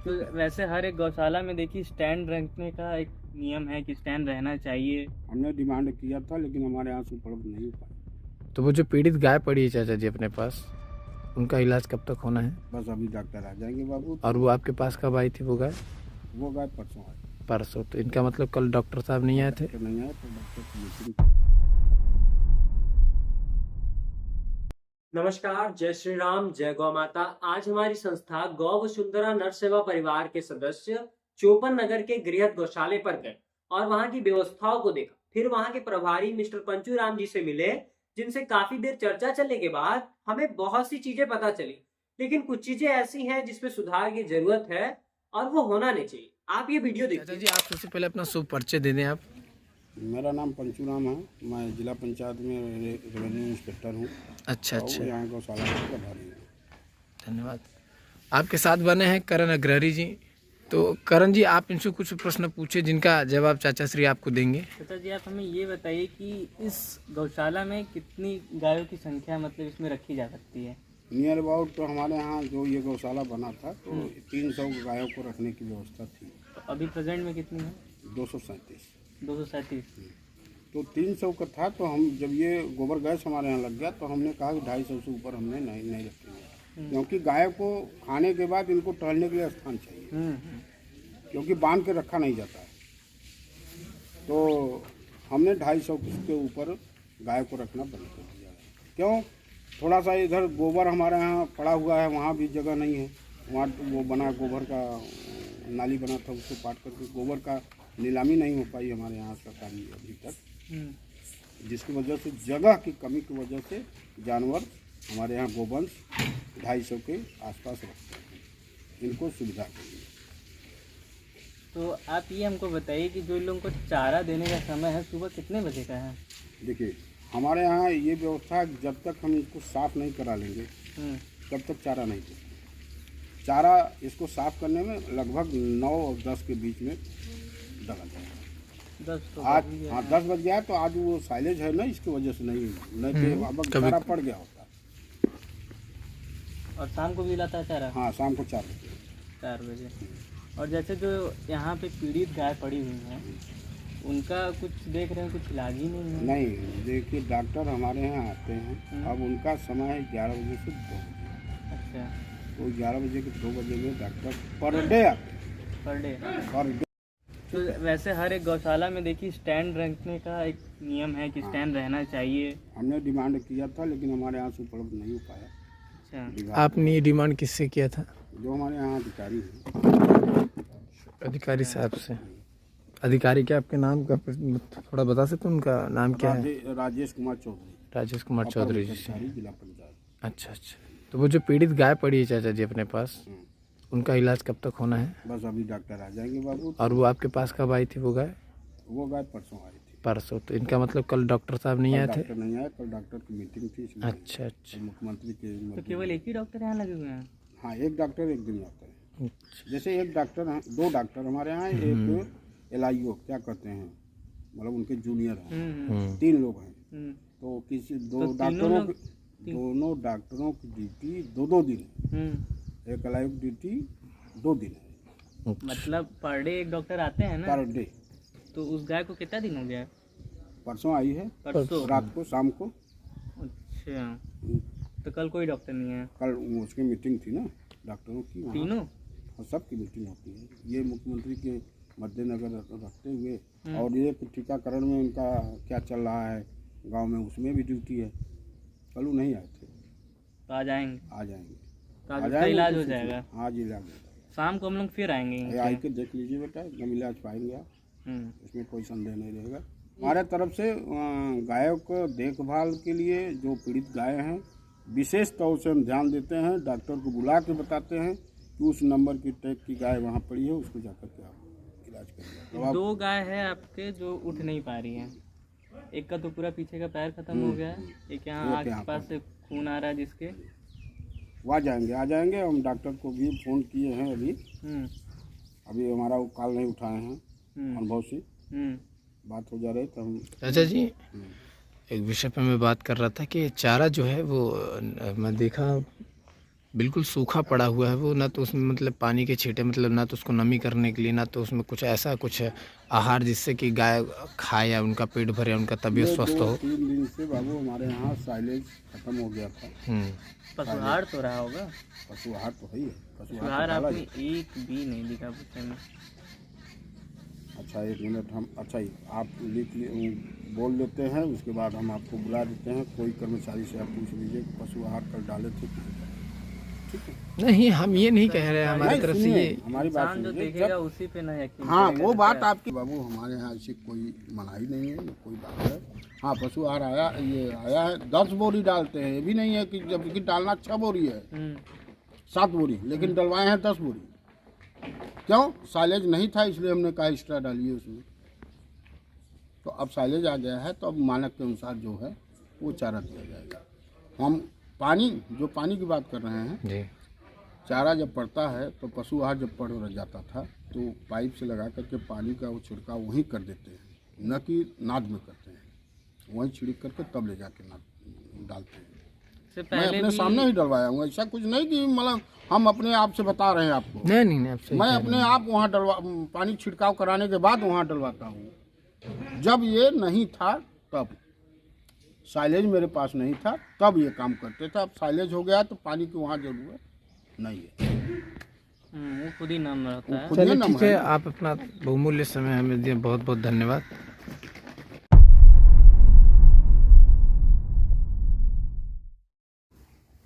तो वैसे हर एक गौशाला में देखिए स्टैंड रखने का एक नियम है कि स्टैंड रहना चाहिए। हमने डिमांड किया था लेकिन हमारे यहाँ से उपलब्ध नहीं हो पाया। तो वो जो पीड़ित गाय पड़ी है चाचा जी अपने पास, उनका इलाज कब तक होना है? बस अभी डॉक्टर आ जाएंगे बाबू। और वो आपके पास कब आई थी वो गाय? वो गाय परसों आई। परसों। तो इनका मतलब कल डॉक्टर साहब नहीं आए थे? डॉक्टर नहीं आए तो डॉक्टर की मीटिंग। नमस्कार, जय श्री राम, जय गौ माता। आज हमारी संस्था गौ वसुंधरा नर सेवा परिवार के सदस्य चोपन नगर के गृहस्थ गौशाले पर गए और वहां की व्यवस्थाओं को देखा। फिर वहां के प्रभारी मिस्टर पंचूराम जी से मिले, जिनसे काफी देर चर्चा चलने के बाद हमें बहुत सी चीजें पता चली, लेकिन कुछ चीजें ऐसी हैं जिसमें सुधार की जरूरत है और वो होना नहीं चाहिए। आप ये वीडियो चाचा देखिए। जी आप सबसे पहले अपना शुभ परिचय दे दें आप। मेरा नाम पंचूराम है। मैं जिला पंचायत में रेवेन्यू इंस्पेक्टर हूँ। अच्छा और अच्छा, यहाँ गौशाला का प्रभारी हूँ। धन्यवाद। आपके साथ बने हैं करण अग्रहरी जी। तो करण जी आप इनसे कुछ प्रश्न पूछे जिनका जवाब चाचा श्री आपको देंगे। चाचा जी आप हमें ये बताइए कि इस गौशाला में कितनी गायों की संख्या मतलब इसमें रखी जा सकती है? नियर अबाउट तो हमारे यहाँ जो ये गौशाला बना था तो 300 गायों को रखने की व्यवस्था थी। तो अभी प्रेजेंट में कितनी है? 237। 237। तो 300 का था। तो हम जब ये गोबर गैस हमारे यहाँ लग गया तो हमने कहा कि 250 से ऊपर हमने नहीं रखेंगे, क्योंकि गाय को खाने के बाद इनको टहलने के लिए स्थान चाहिए, क्योंकि बांध के रखा नहीं जाता है। तो हमने 250 के ऊपर गाय को रखना बंद कर दिया। क्यों? थोड़ा सा इधर गोबर हमारे यहाँ पड़ा हुआ है, वहाँ भी जगह नहीं है। वहाँ वो बना गोबर का नाली बना था, उसको पाट करके गोबर का नीलामी नहीं हो पाई हमारे यहाँ सरकारी अभी तक, जिसकी वजह से जगह की कमी की वजह से जानवर हमारे यहाँ गोवंश 250 के आसपास रखते हैं, इनको सुविधा के लिए। तो आप ये हमको बताइए कि जो इन लोगों को चारा देने का समय है सुबह कितने बजे का है? देखिए हमारे यहाँ ये व्यवस्था, जब तक हम इसको साफ़ नहीं करा लेंगे तब तक चारा नहीं देते। चारा इसको साफ़ करने में लगभग 9 और 10 के बीच में डाला जाएगा। 10 तो आज बज ही गया हाँ है। 10 बज गया है, तो आज वो साइलेज है ना, इसकी वजह से नहीं तो अब चारा पड़ गया होता। और शाम को भी लाता है चारा? हाँ, शाम को 4 बजे। 4 बजे। और जैसे जो यहाँ पे पीड़ित गाय पड़ी हुई हैं, उनका कुछ देख रहे हैं, कुछ इलाज ही नहीं है? नहीं, देखिए डॉक्टर हमारे यहाँ आते हैं। अब उनका समय है 11 बजे से 2 बजे। अच्छा, तो 11 बजे के 2 बजे में डॉक्टर पर डे आते हैं। Per day. Per day. तो वैसे हर एक गौशाला में देखिए स्टैंड रखने का एक नियम है कि स्टैंड रहना चाहिए। हमने डिमांड किया था लेकिन हमारे यहाँ से उपलब्ध नहीं हो पाया। अच्छा, आपने ये डिमांड किससे किया था? जो हमारे यहाँ अधिकारी हैं। अधिकारी साहब से। अधिकारी क्या आपके नाम का थोड़ा बता सकते हैं, उनका नाम क्या है? राजेश कुमार चौधरी, राजेश कुमार चौधरी जी से। अधिकारी जिला पंचायत। अच्छा अच्छा। तो वो जो पीड़ित गाय पड़ी है चाचा जी अपने पास, उनका इलाज कब तक होना है? बस अभी डॉक्टर आ जाएंगे बाबू। और वो आपके पास कब आई थी वो गाय? वो गाय परसों आई थी। परसों। तो इनका मतलब कल डॉक्टर साहब नहीं आए थे? डॉक्टर नहीं आए, कल डॉक्टर की मीटिंग थी इसलिए। अच्छा अच्छा। मुख्यमंत्री के तो केवल एक ही डॉक्टर यहाँ लगे हुए हैं? हाँ, एक डॉक्टर एक दिन आता है। जैसे एक डॉक्टर, 2 डॉक्टर हमारे यहाँ, एक LIO क्या कहते हैं, मतलब उनके जूनियर हैं। 3 लोग हैं। तो किसी दोनों डॉक्टरों की ड्यूटी 2-2 दिन है। एक LIO की ड्यूटी 2 दिन है। मतलब पर डे एक डॉक्टर आते हैं ना? Per day. तो उस गाय को कितना दिन हो गया? परसों आई है, परसों रात को, शाम को। अच्छा, तो कल कोई डॉक्टर नहीं है? कल उसकी मीटिंग थी ना डॉक्टरों की वहाँ। तीनों? और सबकी मीटिंग होती है, ये मुख्यमंत्री के मद्देनजर रखते हुए। और ये टीकाकरण में उनका क्या चल रहा है गांव में, उसमें भी ड्यूटी है। कल वो नहीं आए थे। तो आ जाएंगे? आ जाएंगे। तो आज उसका इलाज हो तो जाएगा? हाँ जी, इलाज होगा। शाम को हम लोग फिर आएंगे ये यहाँ आई पे? के देख लीजिए बेटा, एकदम इलाज पाएंगे आप, हम्म। इसमें कोई संदेह नहीं रहेगा। हमारे तरफ से गायों को देखभाल के लिए जो पीड़ित गाय हैं, विशेष तौर से हम ध्यान देते हैं। डॉक्टर को बुला के बताते हैं कि उस नंबर की टैग की गाय वहाँ पड़ी है, उसको जाकर के आप इलाज करिए। 2 गाय है आपके जो उठ नहीं पा रही हैं। एक का तो पूरा पीछे का पैर खत्म हो गया है, एक यहाँ आँख के पास से खून आ रहा है जिसके। वो आ जाएंगे। हम डॉक्टर को भी फ़ोन किए हैं अभी हमारा वो कॉल नहीं उठाए हैं। अनुभव से बात हो जा रही तो हम। चाचा जी एक विषय पे मैं बात कर रहा था कि चारा जो है वो मैं देखा बिल्कुल सूखा पड़ा हुआ है वो, ना तो उसमें मतलब पानी के छींटे, मतलब ना तो उसको नमी करने के लिए, ना तो उसमें कुछ ऐसा कुछ आहार जिससे कि गाय खाए या उनका पेट भरे, उनका तबीयत ये स्वस्थ हो। 2-3 दिन से बाबू हमारे यहाँ साइलेज खत्म हो गया था। पशुहार तो रहा होगा। पशुहार तो है ही है, पशुहार तो डाला आपने ही। एक भी नहीं दिखा बच्चे में। अच्छा 1 मिनट हम, अच्छा आप बोल लेते हैं, उसके बाद हम आपको बुला देते हैं। कोई कर्मचारी से आप पूछ लीजिए पशु आहार कल डाले थे, ठीक है? नहीं, हम ये नहीं कह रहे हैं, हमारी नहीं, तरफ से सुनिए, ये हमारी बात इंसान जो सुनिए। देखेगा उसी पे ना यकीन हाँ करेगा। वो बात आपकी बाबू, हमारे यहाँ ऐसी कोई मनाही नहीं है, ये कोई बात है। हाँ पशु आहार आया है, 10 बोरी डालते हैं, ये भी नहीं है कि जबकि डालना 6 बोरी है, 7 बोरी, लेकिन डलवाए हैं 10 बोरी। क्यों? साइलेज नहीं था इसलिए हमने कहा एक्स्ट्रा डालिए उसमें। तो अब साइलेज आ गया है, तो अब मानक के अनुसार जो है वो चारा दिया जाएगा। हम पानी की बात कर रहे हैं जी। चारा जब पड़ता है तो पशु आहार जब पड़ जाता था तो पाइप से लगा करके पानी का वो छिड़काव वहीं कर देते हैं, न कि नाद में करते हैं। वहीं छिड़क करके तब ले जाके नाद डालते हैं। मैं अपने सामने ही डलवाया हूँ, ऐसा कुछ नहीं कि मतलब हम अपने आप से बता रहे हैं आपको। नहीं, आप सही मैं कह अपने आप वहाँ पानी छिड़काव कराने के बाद वहाँ डलवाता हूँ। जब ये नहीं था तब साइलेज मेरे पास नहीं था, तब ये काम करते थे। अब साइलेज हो गया तो पानी की वहाँ जरूरत नहीं है। वो खुद ही नाम रहता है। चलिए ठीक है, आप अपना बहुमूल्य समय हमें दिए, बहुत बहुत धन्यवाद।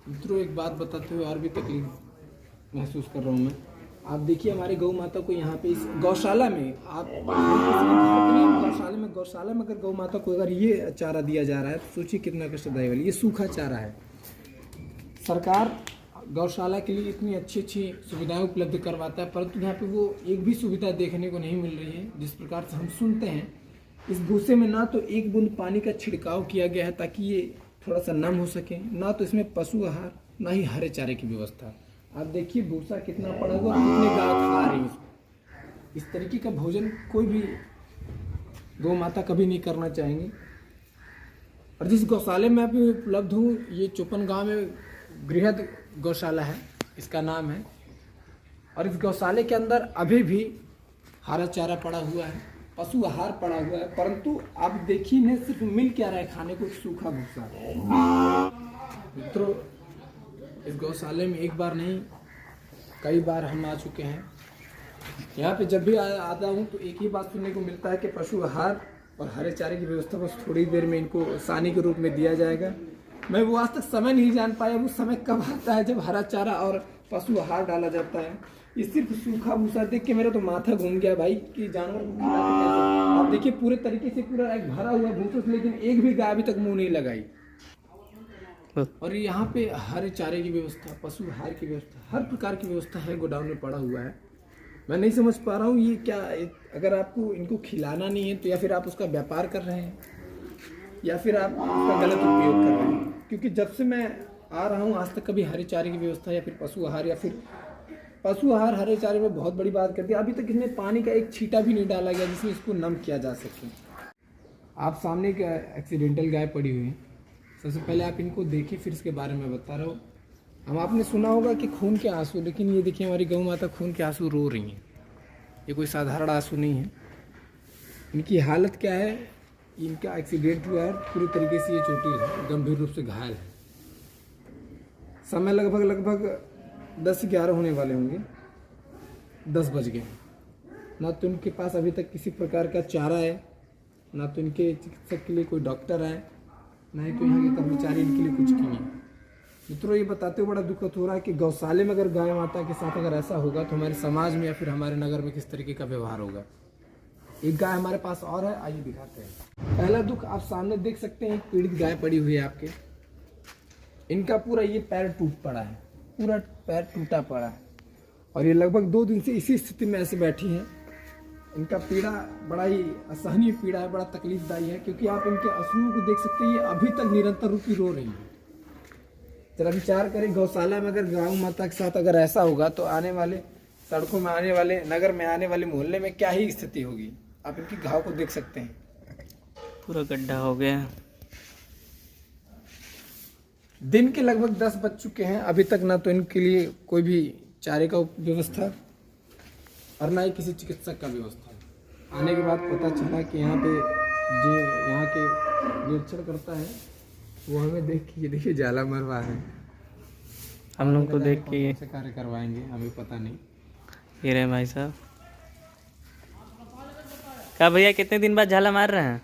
मित्रों, एक बात बताते हुए और भी तकलीफ महसूस कर रहा हूँ मैं। आप देखिए हमारी गौ माता को यहाँ पे इस गौशाला में, आप किसी के घर पे नहीं, गौशाला में अगर गौ माता को अगर ये चारा दिया जा रहा है तो सोचिए कितना कष्टदायी वाली। ये सूखा चारा है। सरकार गौशाला के लिए इतनी अच्छी सुविधाएं उपलब्ध करवाता है, परंतु यहाँ पे वो एक भी सुविधा देखने को नहीं मिल रही है। जिस प्रकार से हम सुनते हैं, इस भूसे में ना तो एक बूंद पानी का छिड़काव किया गया है ताकि ये थोड़ा सा नम हो सके, ना तो इसमें पशु आहार, ना ही हरे चारे की व्यवस्था। आप देखिए भूसा कितना पड़ा हुआ, कितने गाय खा रही है। इस तरीके का भोजन कोई भी गौ माता कभी नहीं करना चाहेंगे। और जिस गौशाले में अभी उपलब्ध हूँ, ये चौपन गाँव में गृहद गौशाला है, इसका नाम है। और इस गौशाले के अंदर अभी भी हरा चारा पड़ा हुआ है, पशु आहार पड़ा हुआ है, परंतु आप देखिए न सिर्फ मिल क्या रहा है खाने को, सूखा भूसा। मित्रों, इस गौशाले में एक बार नहीं कई बार हम आ चुके हैं। यहाँ पे जब भी आता हूँ तो एक ही बात सुनने को मिलता है कि पशु आहार और हरे चारे की व्यवस्था बस थोड़ी देर में इनको सानी के रूप में दिया जाएगा। मैं वो आज तक समय नहीं जान पाया, वो समय कब आता है जब हरा चारा और पशु आहार डाला जाता है। ये सिर्फ सूखा भूसा देख के मेरा तो माथा घूम गया भाई कि जानवर को खिलाते कैसे। आप देखिए पूरे तरीके से पूरा एक भरा हुआ भूसा, लेकिन एक भी गाय अभी तक मुंह नहीं लगाई। और यहाँ पे हरे चारे की व्यवस्था, पशु आहार की व्यवस्था, हर प्रकार की व्यवस्था है, गोडाउन में पड़ा हुआ है। मैं नहीं समझ पा रहा हूँ ये क्या, अगर आपको इनको खिलाना नहीं है तो या फिर आप उसका व्यापार कर रहे हैं या फिर आप उसका गलत उपयोग कर रहे हैं। क्योंकि जब से मैं आ रहा हूँ आज तक कभी हरे चारे की व्यवस्था या फिर पशु आहार हरे चारे में बहुत बड़ी बात कर दी। अभी तक इसमें पानी का एक छींटा भी नहीं डाला गया जिसमें इसको नम किया जा सके। आप सामने एक एक्सीडेंटल गाय पड़ी हुई है, सबसे पहले आप इनको देखिए, फिर इसके बारे में बता रहा हूँ। हम आपने सुना होगा कि खून के आंसू, लेकिन ये देखिए हमारी गौ माता खून के आंसू रो रही हैं। ये कोई साधारण आंसू नहीं है। इनकी हालत क्या है, इनका एक्सीडेंट हुआ है, पूरी तरीके से ये चोटिल है, गंभीर रूप से घायल है। समय लगभग 10-11 होने वाले होंगे, 10 बज गए। ना तो इनके पास अभी तक किसी प्रकार का चारा है, ना तो इनके चिकित्सक के लिए कोई डॉक्टर है, ना ही कोई यहाँ के कर्मचारी इनके लिए कुछ किए। मित्रों, ये बताते हुए बड़ा दुखद हो रहा है कि गौशाले में अगर गाय माता के साथ अगर ऐसा होगा तो हमारे समाज में या फिर हमारे नगर में किस तरीके का व्यवहार होगा। एक गाय हमारे पास और है, आइए दिखाते हैं। पहला दुख आप सामने देख सकते हैं, एक पीड़ित गाय पड़ी हुई है आपके। इनका पूरा ये पैर टूट पड़ा है, पूरा पैर टूटा पड़ा है और ये लगभग 2 दिन से इसी स्थिति में ऐसे बैठी हैं। इनका पीड़ा बड़ा ही असहनीय पीड़ा है, बड़ा तकलीफदायी है, क्योंकि आप इनके आंसुओं को देख सकते हैं, ये अभी तक निरंतर रूप रो रही है। जरा विचार करें, गौशाला में अगर गौ माता के साथ अगर ऐसा होगा तो आने वाले सड़कों में आने वाले, नगर में आने वाले मोहल्ले में क्या ही स्थिति होगी। आप इनकी घाव को देख सकते हैं, पूरा गड्ढा हो गया। दिन के लगभग 10 बज चुके हैं, अभी तक ना तो इनके लिए कोई भी चारे का व्यवस्था और ना ही किसी चिकित्सक का व्यवस्था है। आने के बाद पता चला कि यहाँ पे जो यहाँ के निरीक्षण करता है वो हमें देख के, ये देखिए जाला मरवा है, हम लोग को देख के से कार्य करवाएंगे हमें पता नहीं। ये रहे भाई साहब। क्या भैया कितने दिन बाद झाला मार रहे हैं?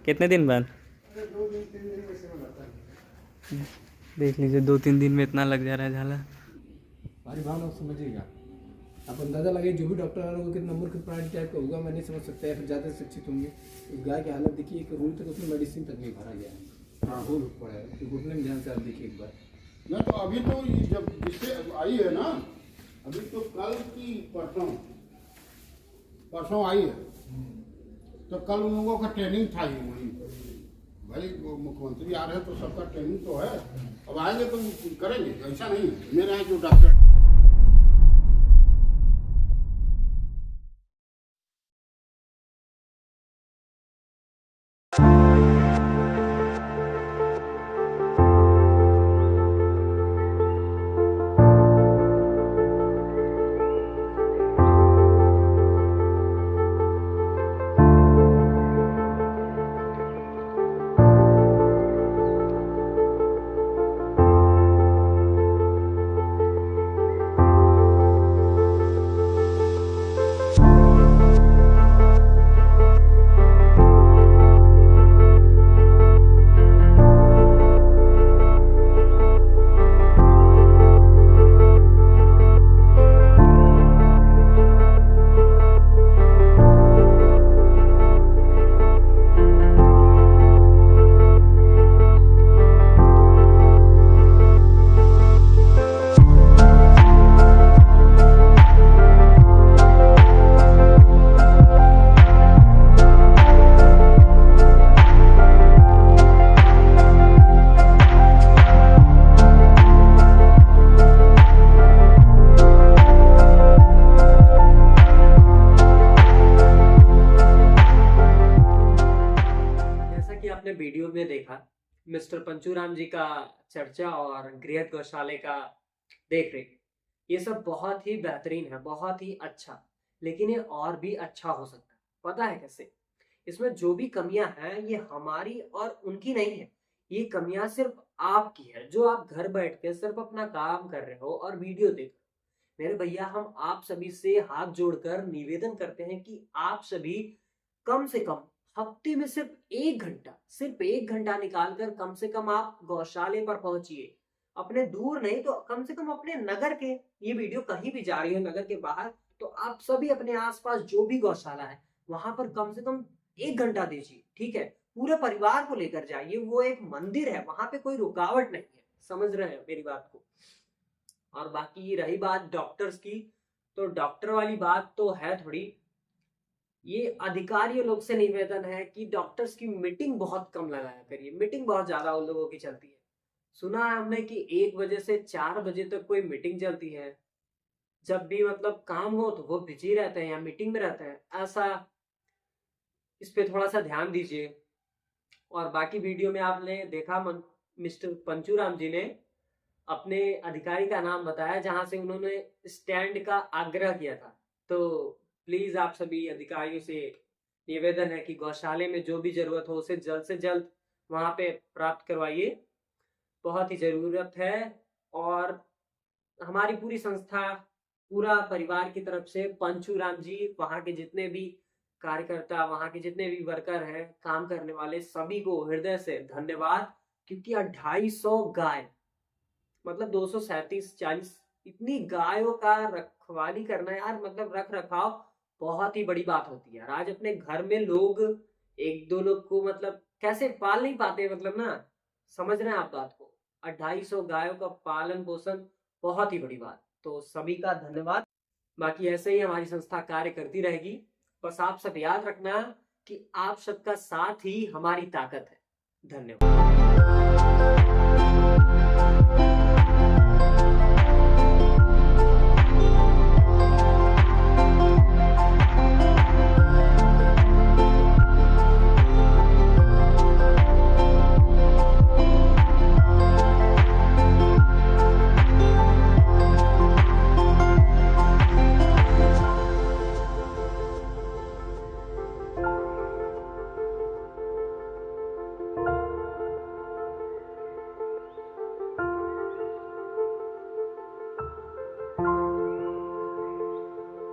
कितने दिन बाद? देख लीजिए 2-3 दिन में इतना लग जा रहा है झाला। हमारी भावना समझिएगा, आप अंदाजा लगे जो भी डॉक्टर आ रहे होंगे कितना नंबर कितना टाइप का होगा मैं नहीं समझ सकता, या फिर ज़्यादा शिक्षित होंगे। इस गाय की हालत देखिए, एक रूल तक उसमें मेडिसिन तक नहीं भरा गया है। हाँ हो पड़ा है, तो घुटने में ध्यान से आप देखिए एक बार। नहीं तो अभी तो ये जब जिससे आई है ना, अभी तो कल की परसों आई है, तो कल उन लोगों का ट्रेनिंग था ही वहीं। भाई वो मुख्यमंत्री आ रहे हैं तो सबका ट्रेनिंग तो है, अब आएंगे तो करेंगे, ऐसा नहीं है। मेरे यहाँ जो डॉक्टर वीडियो में देखा मिस्टर पंचूराम जी का चर्चा और गृहस्थ गौशाले का देख रेख, ये सब बहुत ही बेहतरीन है, बहुत ही अच्छा। लेकिन ये और भी अच्छा हो सकता है। पता है कैसे? इसमें जो भी कमियां हैं ये हमारी और उनकी नहीं है, ये कमियां सिर्फ आपकी है, जो आप घर बैठ के सिर्फ अपना काम कर रहे हो और वीडियो देख रहे हो। मेरे भैया, हम आप सभी से हाथ जोड़कर निवेदन करते हैं कि आप सभी कम से कम हफ्ते में सिर्फ 1 घंटा निकालकर कम से कम आप गौशाले पर पहुंचिए। अपने दूर नहीं तो कम से कम अपने नगर के, ये वीडियो कहीं भी जा रही है नगर के बाहर, तो आप सभी अपने आसपास जो भी गौशाला है वहां पर कम से कम 1 घंटा दीजिए। ठीक है, पूरे परिवार को लेकर जाइए। वो एक मंदिर है, वहां पे कोई रुकावट नहीं है। समझ रहे हैं मेरी बात को? और बाकी रही बात डॉक्टर्स की, तो डॉक्टर वाली बात तो है थोड़ी। ये अधिकारियों लोग से निवेदन है कि डॉक्टर्स की मीटिंग बहुत कम लगाया करिए। मीटिंग बहुत ज्यादा उन लोगों की चलती है। सुना है हमने कि 1 बजे से 4 बजे तक कोई मीटिंग चलती है। जब भी मतलब काम हो तो वो बिजी रहते हैं या मीटिंग में रहते हैं। ऐसा, इस पे थोड़ा सा ध्यान दीजिए। और बाकी वीडियो में आपने देखा मिस्टर पंचूराम जी ने अपने अधिकारी का नाम बताया जहां से उन्होंने स्टैंड का आग्रह किया था। तो प्लीज आप सभी अधिकारियों से निवेदन है कि गौशाले में जो भी जरूरत हो उसे जल्द से जल्द वहां पे प्राप्त करवाइए, बहुत ही जरूरत है। और हमारी पूरी संस्था, पूरा परिवार की तरफ से पंचूराम जी, वहां के जितने भी कार्यकर्ता, वहां के जितने भी वर्कर हैं, काम करने वाले, सभी को हृदय से धन्यवाद। क्योंकि 250 गाय, मतलब 237-40 इतनी गायों का रखवाली करना यार, मतलब रख रखाव बहुत ही बड़ी बात होती है। आज अपने घर में लोग 1-2 लोग को मतलब कैसे पाल नहीं पाते, मतलब ना, समझ रहे हैं आप बात को? 250 गायों का पालन पोषण बहुत ही बड़ी बात। तो सभी का धन्यवाद। बाकी ऐसे ही हमारी संस्था कार्य करती रहेगी। बस आप सब याद रखना कि आप सबका साथ ही हमारी ताकत है। धन्यवाद।